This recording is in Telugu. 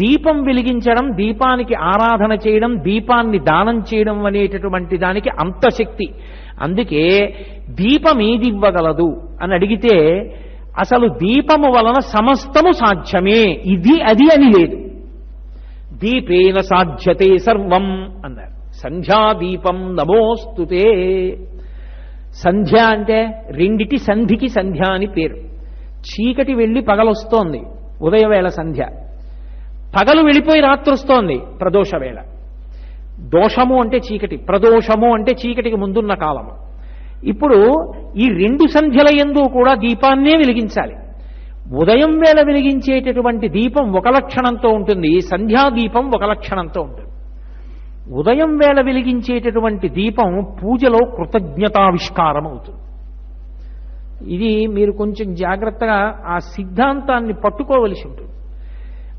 దీపం వెలిగించడం, దీపానికి ఆరాధన చేయడం, దీపాన్ని దానం చేయడం అనేటటువంటి దానికి అంత శక్తి. అందుకే దీపం ఏది ఇవ్వగలదు అని అడిగితే అసలు దీపము వలన సమస్తము సాధ్యమే, ఇది అది అని లేదు. దీపేన సాధ్యతే సర్వం అన్నారు. సంధ్యాదీపం నమోస్తుతే. సంధ్య అంటే రెండిటి సంధికి సంధ్య అని పేరు. చీకటి వెళ్ళి పగలొస్తోంది, ఉదయవేళ సంధ్య. పగలు వెళ్ళిపోయి రాత్రి వస్తోంది, ప్రదోషవేళ. దోషము అంటే చీకటి, ప్రదోషము అంటే చీకటికి ముందున్న కాలము. ఇప్పుడు ఈ రెండు సంధ్యల యందు కూడా దీపాన్నే వెలిగించాలి. ఉదయం వేళ వెలిగించేటటువంటి దీపం ఒక లక్షణంతో ఉంటుంది, సంధ్యాదీపం ఒక లక్షణంతో ఉంటుంది. ఉదయం వేళ వెలిగించేటటువంటి దీపం పూజలో కృతజ్ఞతావిష్కారం అవుతుంది. ఇది మీరు కొంచెం జాగ్రత్తగా ఆ సిద్ధాంతాన్ని పట్టుకోవలసి ఉంటుంది.